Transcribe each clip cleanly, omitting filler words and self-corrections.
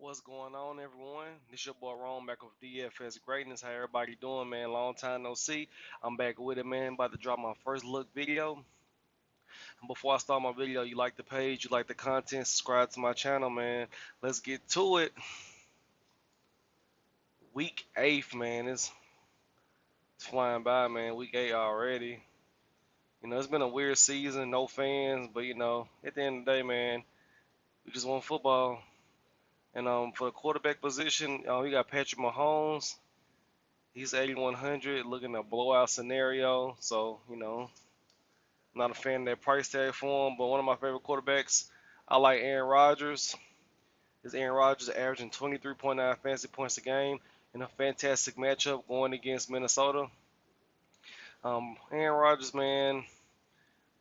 What's going on, everyone? This your boy Ron back with DFS Greatness. How everybody doing, man? Long time no see. I'm back with it, man. About to drop my first look video. And before I start my video, you like the page, you like the content, subscribe to my channel, man. Let's get to it. Week 8, man. It's flying by, man. Week 8 already. It's been a weird season, no fans, but at the end of the day, man, we just want football. And for the quarterback position, we got Patrick Mahomes. He's 8,100, looking at a blowout scenario. So, not a fan of that price tag for him. But one of my favorite quarterbacks, I like Aaron Rodgers. Is Aaron Rodgers averaging 23.9 fantasy points a game in a fantastic matchup going against Minnesota. Aaron Rodgers, man,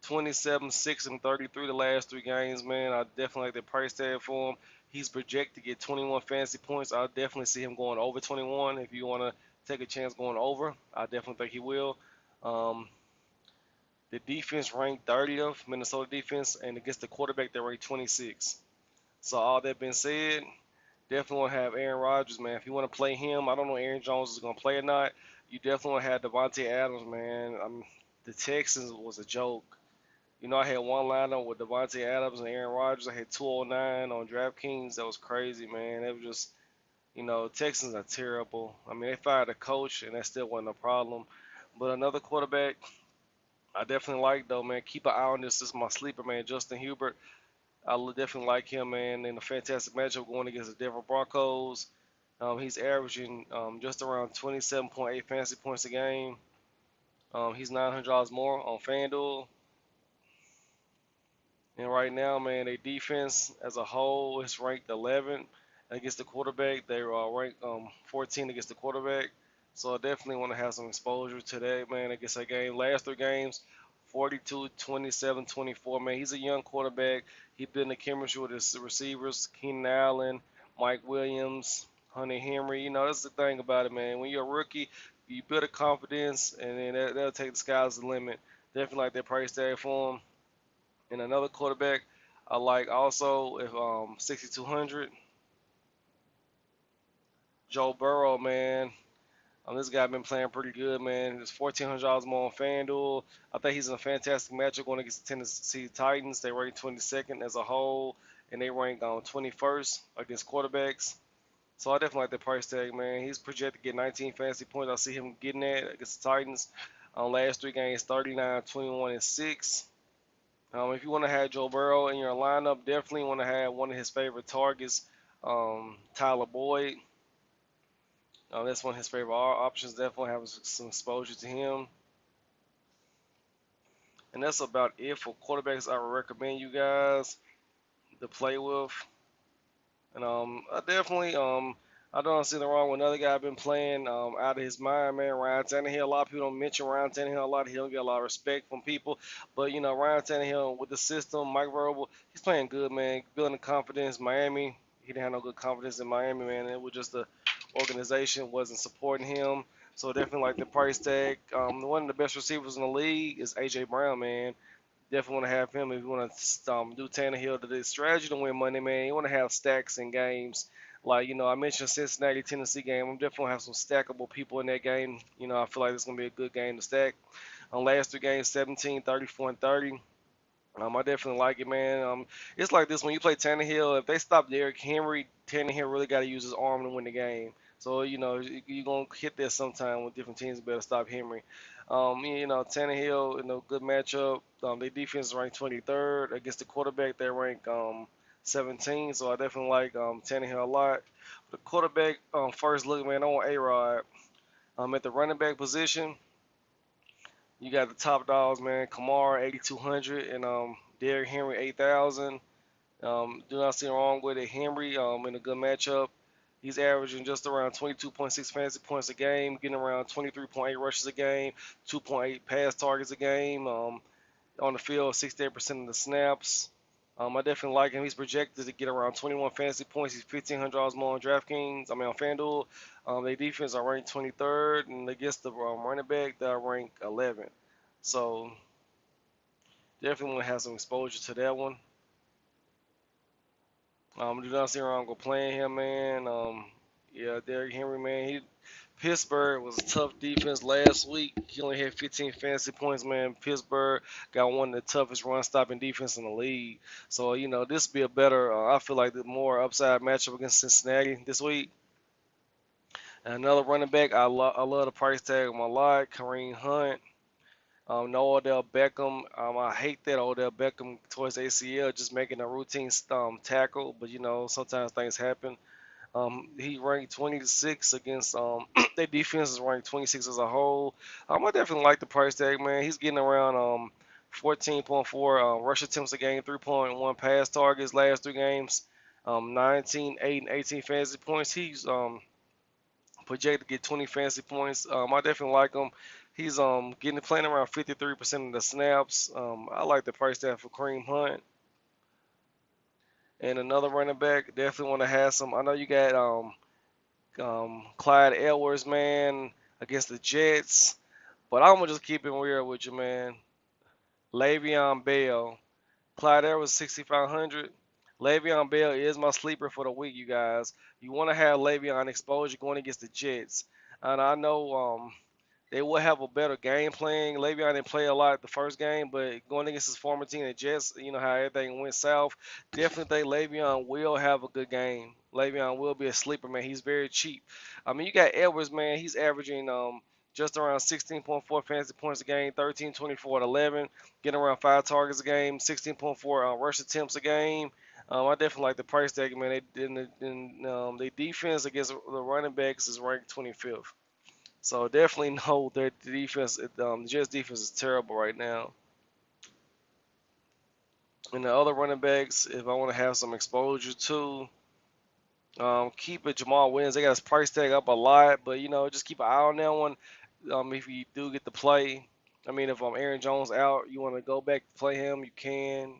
27, 6, and 33 the last 3 games, man. I definitely like the price tag for him. He's projected to get 21 fantasy points. I'll definitely see him going over 21. If you want to take a chance going over, I definitely think he will. Um, the defense ranked 30th, Minnesota defense, and against the quarterback, they ranked 26. So all that being said, definitely want to have Aaron Rodgers, man. If you want to play him, I don't know if Aaron Jones is going to play or not. You definitely want to have Devontae Adams, man. The Texans was a joke. I had one lineup with Devontae Adams and Aaron Rodgers. I had 209 on Draftkings. That was crazy, man. It was just, Texans are terrible. I mean, they fired a coach, and that still wasn't a problem. But another quarterback I definitely like, though, man. Keep an eye on this. This is my sleeper, man, Justin Hubert. Definitely like him, man, in a fantastic matchup going against the Denver Broncos. He's averaging just around 27.8 fantasy points a game. He's $900 more on Fanduel. And right now, man, their defense as a whole is ranked 11 against the quarterback. They are ranked 14 against the quarterback. So I definitely want to have some exposure to that, man, against that game. Last 3 games, 42, 27, 24. Man, he's a young quarterback. He built the chemistry with his receivers, Keenan Allen, Mike Williams, Hunter Henry. That's the thing about it, man. When you're a rookie, you build a confidence, and then that'll take the sky's the limit. Definitely like that price tag for him. And another quarterback I like also if 6,200, Joe Burrow, man. This guy been playing pretty good, man. It's $1,400 more on FanDuel. I think he's in a fantastic matchup going against the Tennessee Titans. They rank 22nd as a whole, and they rank on 21st against quarterbacks. So I definitely like the price tag, man. He's projected to get 19 fantasy points. I see him getting that against the Titans. On last 3 games, 39, 21, and 6. If you want to have Joe Burrow in your lineup, definitely want to have one of his favorite targets, Tyler Boyd. That's one of his favorite options. Definitely have some exposure to him. And that's about it for quarterbacks I would recommend you guys to play with. And I definitely I don't see the wrong with another guy been playing out of his mind, man. Ryan Tannehill. A lot of people don't mention Ryan Tannehill a lot. He don't get a lot of respect from people. But Ryan Tannehill with the system, Mike Vrabel, he's playing good, man. Building confidence. Miami, he didn't have no good confidence in Miami, man. It was just the organization wasn't supporting him. So definitely like the price tag. One of the best receivers in the league is AJ Brown, man. Definitely want to have him if you want to do Tannehill to this strategy to win money, man. You want to have stacks in games. Like, I mentioned Cincinnati, Tennessee game. I'm definitely going to have some stackable people in that game. I feel like it's going to be a good game to stack. On last 3 games, 17, 34, and 30. I definitely like it, man. It's like this when you play Tannehill. If they stop Derrick Henry, Tannehill really got to use his arm to win the game. So you're gonna hit that sometime with different teams. Better stop Henry. Tannehill in a good matchup. Their defense is ranked 23rd against the quarterback. They rank 17. So I definitely like Tannehill a lot. The quarterback first look, man. I want A-Rod. At the running back position. You got the top dogs, man. Kamara 8,200 and Derrick Henry 8,000. Do not see wrong with it. Henry in a good matchup. He's averaging just around 22.6 fantasy points a game, getting around 23.8 rushes a game, 2.8 pass targets a game. On the field, 68% of the snaps. I definitely like him. He's projected to get around 21 fantasy points. He's $1,500 more on DraftKings. On FanDuel. Their defense are ranked 23rd, and against the running back, they're ranked 11th. So definitely want to have some exposure to that one. Do not see wrong with playing him, man. Yeah, Derrick Henry, man. Pittsburgh was a tough defense last week. He only had 15 fantasy points, man. Pittsburgh got one of the toughest run-stopping defense in the league. So, this will be a better, I feel like the more upside matchup against Cincinnati this week. And another running back, I love the price tag of my lot, Kareem Hunt. No Odell Beckham. I hate that Odell Beckham towards ACL, just making a routine tackle. But sometimes things happen. He ranked 26 against their defense is ranked 26 as a whole. I definitely like the price tag, man. He's getting around 14.4 rush attempts a game, 3.1 pass targets last three games, 19, 8, and 18 fantasy points. He's projected to get 20 fantasy points. I definitely like him. He's getting playing around 53% of the snaps. I like the price tag for Kareem Hunt. And another running back, definitely want to have some. I know you got Clyde Edwards, man, against the Jets. But I'm gonna just keep it real with you, man. Le'Veon Bell, Clyde Edwards 6,500. Le'Veon Bell is my sleeper for the week, you guys. You want to have Le'Veon exposure going against the Jets, and I know they will have a better game plan. Le'Veon didn't play a lot the first game, but going against his former team, the Jets, you know how everything went south. Definitely think Le'Veon will have a good game. Le'Veon will be a sleeper, man. He's very cheap. I mean, you got Edwards, man. He's averaging just around 16.4 fantasy points a game, 13, 24, and 11, getting around 5 targets a game, 16.4 rush attempts a game. I definitely like the price tag, man. They defense against the running backs is ranked 25th. So definitely know that the defense, the Jets defense is terrible right now. And the other running backs, if I want to have some exposure to, keep it Jamal Williams. They got his price tag up a lot, but just keep an eye on that one. If you do get to play, I mean, if Aaron Jones out, you want to go back to play him, you can.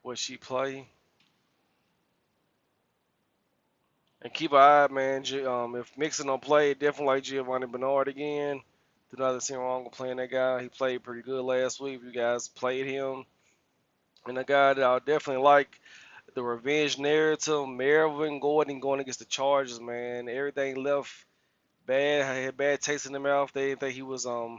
What she play? And keep an eye, man. If Mixon don't play, definitely like Giovanni Bernard again. Do not see wrong with playing that guy. He played pretty good last week. You guys played him. And a guy that I definitely like the revenge narrative, Melvin Gordon going against the Chargers, man. Everything left bad. I had bad taste in the mouth. They didn't think he was a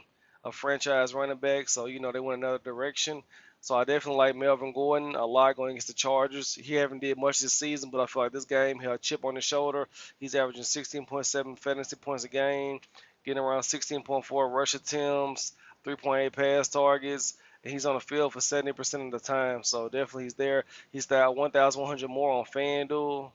franchise running back, so they went another direction. So I definitely like Melvin Gordon a lot going against the Chargers. He haven't did much this season, but I feel like this game he had a chip on his shoulder. He's averaging 16.7 fantasy points a game, getting around 16.4 rush attempts, 3.8 pass targets. And he's on the field for 70% of the time, so definitely he's there. He's at 1,100 more on Fanduel.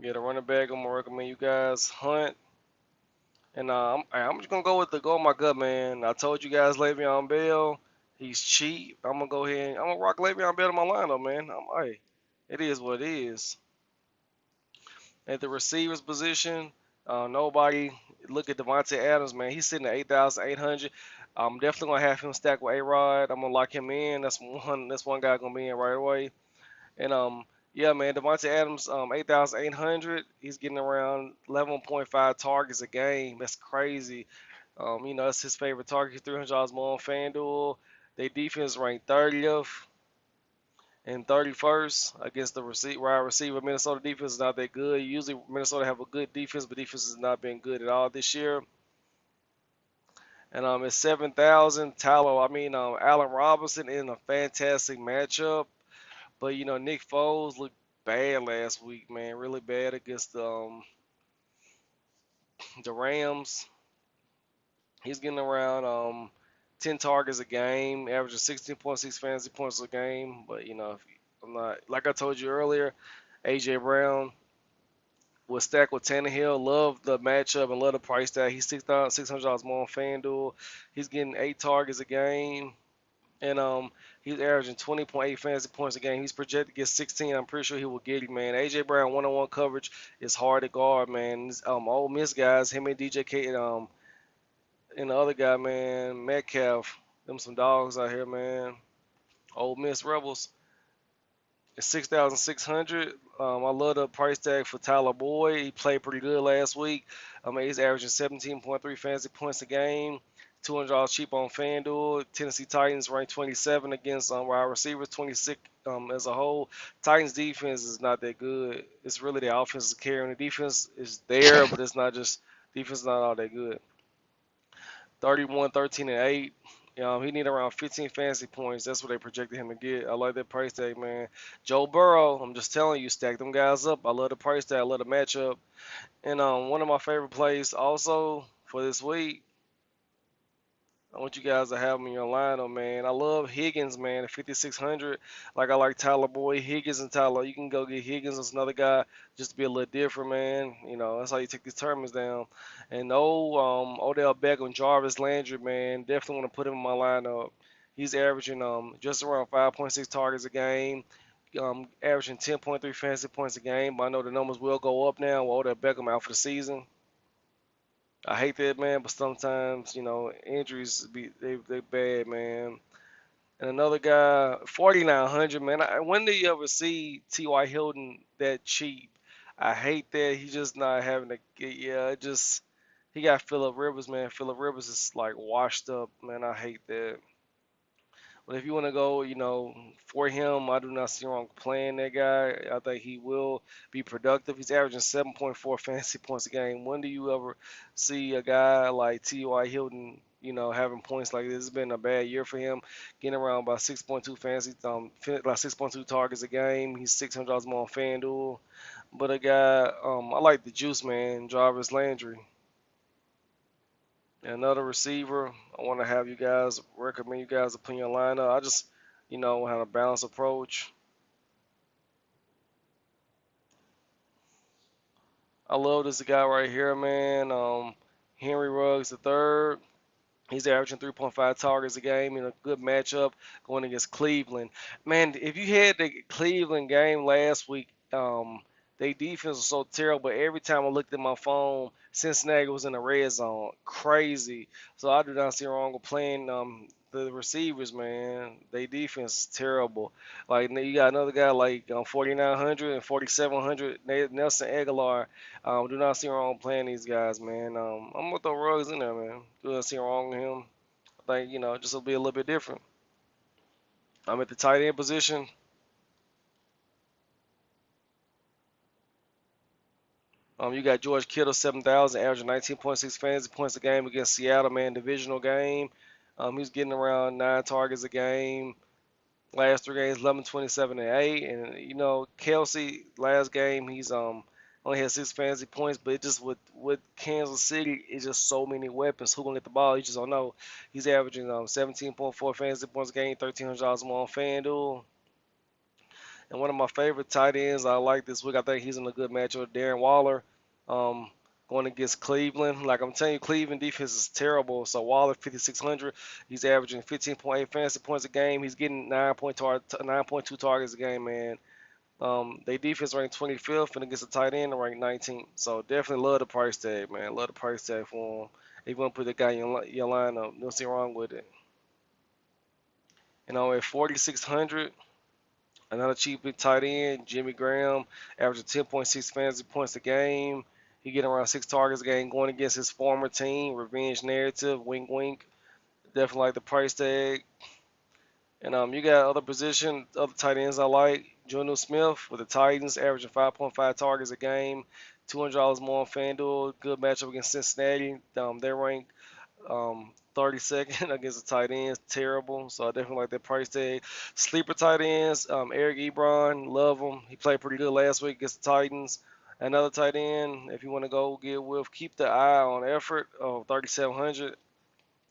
Get a running back. I'm gonna recommend you guys Hunt, and I'm just gonna go with my gut, man. I told you guys Le'Veon Bell, he's cheap. I'm gonna go ahead and I'm gonna rock Le'Veon Bell in my lineup, man. Hey, it is what it is. At the receivers position, nobody. Look at Devontae Adams, man. He's sitting at 8,800. I'm definitely gonna have him stacked with A-Rod. I'm gonna lock him in. That's one guy gonna be in right away. And yeah, man, Devontae Adams, 8,800. He's getting around 11.5 targets a game. That's crazy. That's his favorite target. He's $300 more on FanDuel. Their defense ranked 30th and 31st against the wide receiver. Minnesota defense is not that good. Usually Minnesota have a good defense, but defense has not been good at all this year. And it's 7,000. Allen Robinson in a fantastic matchup. But Nick Foles looked bad last week, man. Really bad against the Rams. He's getting around 10 targets a game, averaging 16.6 fantasy points a game. But if I'm not like I told you earlier, AJ Brown was stacked with Tannehill. Love the matchup and love the price tag. He's $6,600 more on FanDuel. He's getting 8 targets a game. And he's averaging 20.8 fantasy points a game. He's projected to get 16. I'm pretty sure he will get it, man. AJ Brown one-on-one coverage is hard to guard, man. Ole Miss guys, him and DJ and the other guy, man, Metcalf, them some dogs out here, man. Ole Miss Rebels. It's 6,600. I love the price tag for Tyler Boyd. He played pretty good last week. He's averaging 17.3 fantasy points a game, $200 cheap on Fanduel. Tennessee Titans ranked 27 against wide receivers, 26 as a whole. Titans defense is not that good. It's really the offense is carrying. The defense is there, but it's not just defense is not all that good. 31, 13, and 8. He need around 15 fantasy points. That's what they projected him to get. I like that price tag, man. Joe Burrow, I'm just telling you, stack them guys up. I love the price tag. I love the matchup. And one of my favorite plays also for this week, I want you guys to have him in your lineup, man. I love Higgins, man, at 5,600. Like I like Tyler Boyd, Higgins, and Tyler. You can go get Higgins. That's another guy just to be a little different, man. That's how you take these tournaments down. And Odell Beckham, Jarvis Landry, man, definitely want to put him in my lineup. He's averaging just around 5.6 targets a game, averaging 10.3 fantasy points a game. But I know the numbers will go up now with Odell Beckham out for the season. I hate that, man, but sometimes, injuries they bad, man. And another guy, 4,900, man. When do you ever see T.Y. Hilton that cheap? I hate that he's just not having to get. Yeah, it just he got Phillip Rivers, man. Phillip Rivers is like washed up, man. I hate that. But if you want to go, for him, I do not see wrong playing that guy. I think he will be productive. He's averaging 7.4 fantasy points a game. When do you ever see a guy like T.Y. Hilton, having points like this? It's been a bad year for him, getting around by 6.2 fantasy, like 6.2 targets a game. He's $600 more on FanDuel. But a guy, I like the juice, man, Jarvis Landry. And another receiver, I want to have you guys recommend you guys to put in your lineup. I just, have a balanced approach. I love this guy right here, man. Henry Ruggs the third. He's averaging 3.5 targets a game in a good matchup going against Cleveland. Man, if you had the Cleveland game last week, their defense was so terrible. Every time I looked at my phone, Cincinnati was in the red zone. Crazy. So I do not see wrong with playing the receivers, man. Their defense is terrible. Like you got another guy like 4,900 and 4,700, Nelson Aguilar. Do not see wrong playing these guys, man. I'm gonna throw Ruggs in there, man. Do not see wrong with him. I think just will be a little bit different. I'm at the tight end position. You got George Kittle, 7,000, averaging 19.6 fantasy points a game against Seattle, man. Divisional game. He's getting around 9 targets a game. Last 3 games, 11, 27, and 8. And Kelsey last game he's only had 6 fantasy points, but it just with Kansas City, it's just so many weapons. Who gonna get the ball? You just don't know. He's averaging 17.4 fantasy points a game, $1,300 more on FanDuel. And one of my favorite tight ends I like this week, I think he's in a good matchup with Darren Waller. Um, Going against Cleveland. Like I'm telling you, Cleveland defense is terrible. So Waller, 5,600. He's averaging 15.8 fantasy points a game. He's getting 9.2 targets a game, man. They defense ranked 25th, and against the tight end, ranked 19th. So definitely love the price tag, man. Love the price tag for him. If you want to put the guy in your lineup, nothing wrong with it. At 4,600. Another cheap tight end, Jimmy Graham, averaging 10.6 fantasy points a game. He getting around 6 targets a game going against his former team. Revenge narrative, wink wink. Definitely like the price tag. And you got other tight ends I like. Juno Smith with the Titans, averaging 5.5 targets a game. $200 more on FanDuel. Good matchup against Cincinnati. They're ranked 32nd against the tight ends. Terrible. So I definitely like that price tag. Sleeper tight ends, Eric Ebron, love him. He played pretty good last week against the Titans. Another tight end, if you want to go get with, keep the eye on effort of 3,700.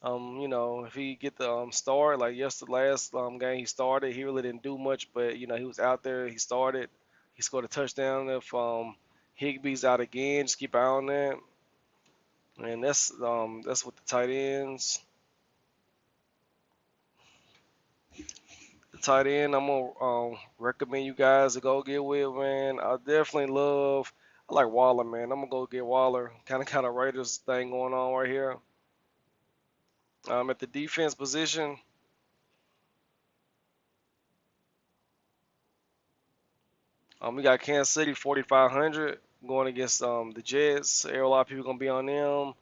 If he get the start like yesterday last game he started, he really didn't do much, but he was out there. He started. He scored a touchdown. If Higbee's out again, just keep an eye on that. And that's with the tight ends. The tight end, I'm gonna recommend you guys to go get with, man. I like Waller, man. I'm gonna go get Waller. Kind of Raiders thing going on right here. At the defense position, we got Kansas City 4,500 going against the Jets. A lot of people gonna be on them.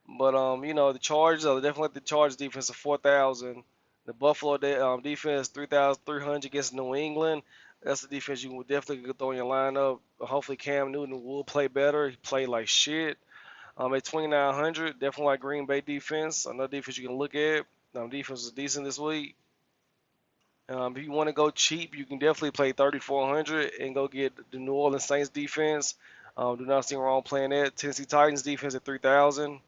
But the Chargers are definitely like the Chargers defense of 4,000. The Buffalo defense 3,300 against New England. That's the defense you would definitely could throw in your lineup. Hopefully Cam Newton will play better. He played like shit. At 2,900, definitely like Green Bay defense. Another defense you can look at. Defense is decent this week. If you want to go cheap, you can definitely play 3,400 and go get the New Orleans Saints defense. Do not see wrong playing that. Tennessee Titans defense at 3,000.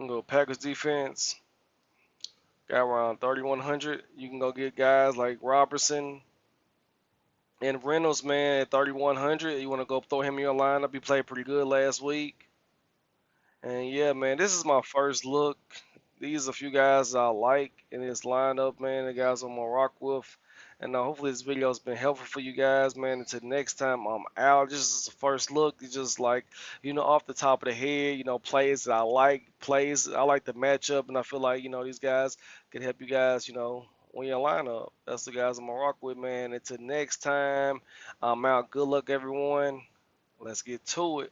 You can go Packers defense. Got around 3,100. You can go get guys like Robertson and Reynolds, man, at 3,100. You want to go throw him in your lineup. He played pretty good last week. And yeah, man, this is my first look. These are a few guys I like in this lineup, man. The guys I'm gonna rock with. And hopefully this video has been helpful for you guys, man. Until next time, I'm out. Just as a first look, it's just like, off the top of the head, plays that I like, plays I like the matchup, and I feel like, these guys could help you guys, win your lineup. That's the guys I'm gonna rock with, man. Until next time, I'm out. Good luck, everyone. Let's get to it.